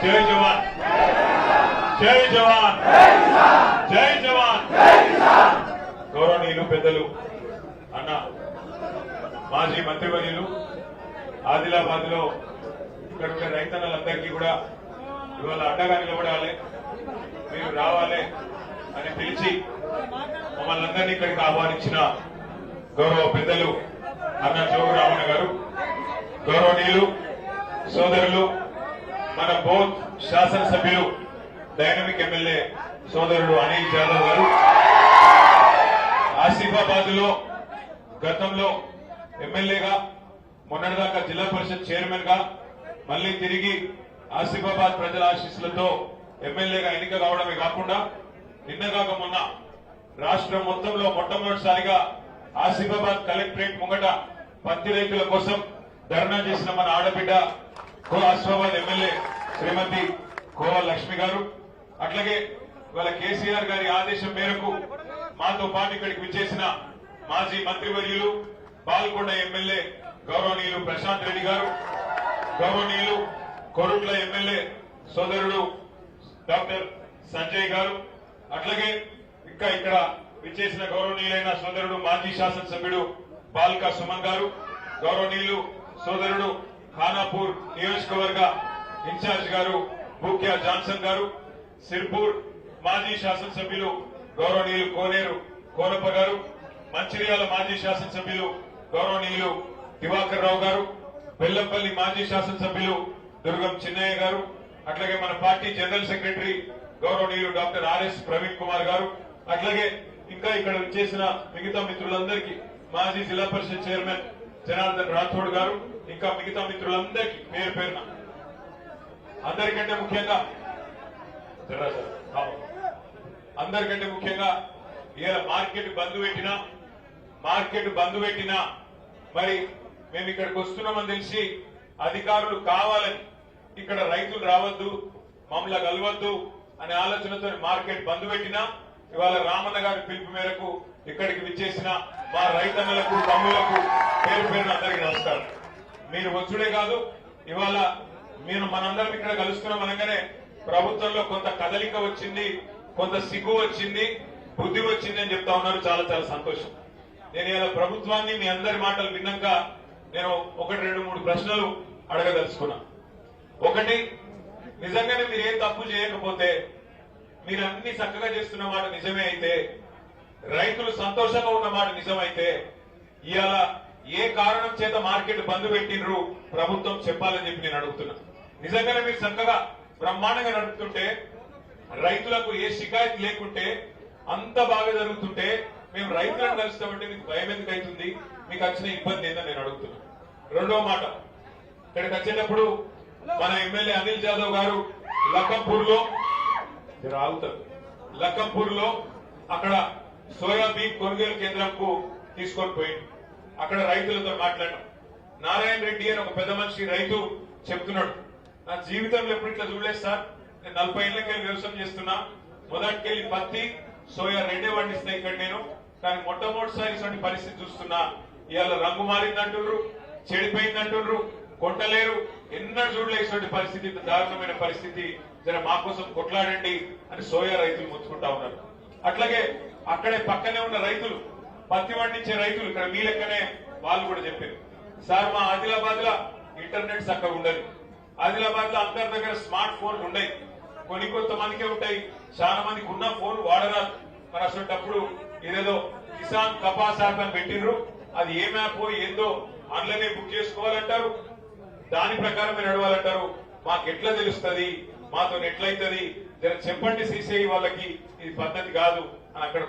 జై జవాన్ జై జవాన్ జై జవాన్. గౌరవనీయులు పెద్దలు అన్న మాజీ మంత్రివర్యులు ఆదిలాబాద్ లో ఇక్కడ ఉండే రైతన్నలందరికీ కూడా ఇవాళ అండగా నిలబడాలి, మీరు రావాలి అని పిలిచి మమ్మల్ని అందరినీ ఇక్కడికి ఆహ్వానించిన గౌరవ పెద్దలు అన్న జోగురామన్న గారు, గౌరవనీయులు సోదరులు మన బోత్ శాసనసభ్యులు డైనమిక్ ఎమ్మెల్యే సోదరుడు అనిల్ జాదవ్ గారు, ఆసిఫాబాద్ లో గతంలో ఎమ్మెల్యేగా మొన్నటిదాకా జిల్లా పరిషత్ చైర్మన్ గా మళ్లీ తిరిగి ఆసిఫాబాద్ ప్రజల ఆశీస్సులతో ఎమ్మెల్యేగా ఎన్నిక కావడమే కాకుండా నిన్నగాక మొన్న రాష్ట్రం మొత్తంలో మొట్టమొదటిసారిగా ఆసిఫాబాద్ కలెక్టరేట్ ముంగట పత్తి రైతుల కోసం ధర్నా చేసిన మన ఆడబిడ్డ ఆసిఫాబాద్ ఎమ్మెల్యే శ్రీమతి కోవ లక్ష్మి గారు, అట్లాగే ఇవాళ కేసీఆర్ గారి ఆదేశం మేరకు మాతో పాటు ఇక్కడికి విచ్చేసిన మాజీ మంత్రివర్యులు బాల్కొండ ఎమ్మెల్యే గౌరవనీయులు ప్రశాంత్ రెడ్డి గారు, గౌరవనీయులు కొరుట్ల ఎమ్మెల్యే సోదరుడు డాక్టర్ సంజయ్ గారు, అట్లాగే ఇంకా ఇక్కడ విచ్చేసిన గౌరవనీయులైన సోదరుడు మాజీ శాసనసభ్యుడు బాల్కా సుమన్ గారు, గౌరవనీయులు సోదరుడు ఖానాపూర్ నియోజకవర్గ ఇన్ఛార్జ్ గారు భూక్యా జాన్సన్ గారు, సిర్పూర్ మాజీ శాసనసభ్యులు గౌరవనీయులు కోనేరు కోనప్ప గారు, మంచిర్యాల మాజీ శాసనసభ్యులు గౌరవనీయులు దివాకర్ రావు గారు, బెల్లంపల్లి మాజీ శాసనసభ్యులు దుర్గం చిన్నయ్య గారు, అట్లాగే మన పార్టీ జనరల్ సెక్రటరీ గౌరవనీయులు డాక్టర్ ఆర్ఎస్ ప్రవీణ్ కుమార్ గారు, అట్లాగే ఇంకా ఇక్కడ చేసిన మిగతా మిత్రులందరికీ మాజీ జిల్లా పరిషత్ చైర్మన్ జనార్దన్ రాథోడ్ గారు, ఇంకా మిగతా మిత్రులందరికీ పేరు పేరున అందరికంటే ముఖ్యంగా ఇలా మార్కెట్ బంద్ పెట్టినా మరి మేము ఇక్కడికి వస్తున్నామని తెలిసి అధికారులు కావాలని ఇక్కడ రైతులు రావద్దు మమ్మల్ని కలవద్దు అనే ఆలోచనతో మార్కెట్ బంద్ పెట్టినా ఇవాళ రామన్న గారి పిలుపు మేరకు ఇక్కడికి విచ్చేసిన మా రైతన్నలకు తమ్ములకు పేరు పేరున అందరికీ నమస్కారం. మీరు వచ్చుడే కాదు, ఇవాళ మీరు మనందరం ఇక్కడ కలుస్తున్నాం అనగానే ప్రభుత్వంలో కొంత కదలిక వచ్చింది, కొంత సిగ్గు వచ్చింది, బుద్ధి వచ్చింది అని చెప్తా ఉన్నారు. చాలా చాలా సంతోషం. నేను ఇలా ప్రభుత్వాన్ని మీ అందరి మాటలు విన్నాక నేను 1-2-3 ప్రశ్నలు అడగదలుచుకున్నా. ఒకటి, నిజంగానే మీరు ఏం తప్పు చేయకపోతే మీరు అన్ని చక్కగా చేస్తున్న మాట నిజమే అయితే, రైతులు సంతోషంగా ఉన్న మాట నిజమైతే ఇవాళ ఏ కారణం చేత మార్కెట్ బంద్ పెట్టినరు ప్రభుత్వం చెప్పాలని చెప్పి నేను అడుగుతున్నా. నిజంగానే మీరు చక్కగా బ్రహ్మాండంగా నడుపుతుంటే, రైతులకు ఏ షికాయత్ లేకుంటే, అంత బాగా జరుగుతుంటే మేము రైతులను కలుస్తామంటే మీకు భయం ఎందుకు అవుతుంది? మీకు వచ్చిన ఇబ్బంది ఏందని నేను అడుగుతున్నా. రెండో మాట, ఇక్కడికి వచ్చేటప్పుడు మన ఎమ్మెల్యే అనిల్ జాదవ్ గారు లఖంపూర్ లో అక్కడ సోయాబీన్ కొనుగోలు కేంద్రంకు తీసుకొని పోయింది. అక్కడ రైతులతో మాట్లాడాం. నారాయణ రెడ్డి అని ఒక పెద్ద మనిషి రైతు చెప్తున్నాడు, నా జీవితంలో ఎప్పుడు ఇట్లా చూడలేదు సార్, నేను 40 ఏళ్ళకెళ్ళి వ్యవసాయం చేస్తున్నా, మొదటికెళ్ళి పత్తి సోయా రెండే పండిస్తా ఇక్కడ నేను, కానీ మొట్టమొదటిసారి ఇటువంటి పరిస్థితి చూస్తున్నా. ఇవాళ రంగు మారిందంటున్నారు, చెడిపోయిందంటున్నారు, కొంటలేరు, ఎన్నడూ చూడలేటువంటి పరిస్థితి, దారుణమైన పరిస్థితి. జర మా కోసం కొట్లాడండి అని సోయా రైతులు ముచ్చుకుంటా ఉన్నారు. అట్లాగే అక్కడే పక్కనే ఉన్న రైతులు, పత్తి పండించే రైతులు ఇక్కడ మీ లెక్కనే వాళ్ళు కూడా చెప్పారు, సార్ మా ఆదిలాబాద్ లో ఇంటర్నెట్ చక్కగా ఉండదు, ఆదిలాబాద్ లో అందరి దగ్గర స్మార్ట్ ఫోన్లు ఉన్నాయి, కొంతమందికే ఉంటాయి, చాలా మందికి ఉన్న ఫోన్ వాడరాదు. మరి అసలు ఇదేదో కిసాన్ కపాస్ యాప్ అని పెట్టినరు, అది ఏం యాప్ ఏందో ఆన్లైన్ బుక్ చేసుకోవాలంటారు, దాని ప్రకారం మీరు నడవాలంటారు. మాకెట్లా తెలుస్తుంది, మాతో ఎట్లయితుంది, చెప్పండి సీసీఐ వాళ్ళకి, ఇది పద్ధతి కాదు అని అక్కడ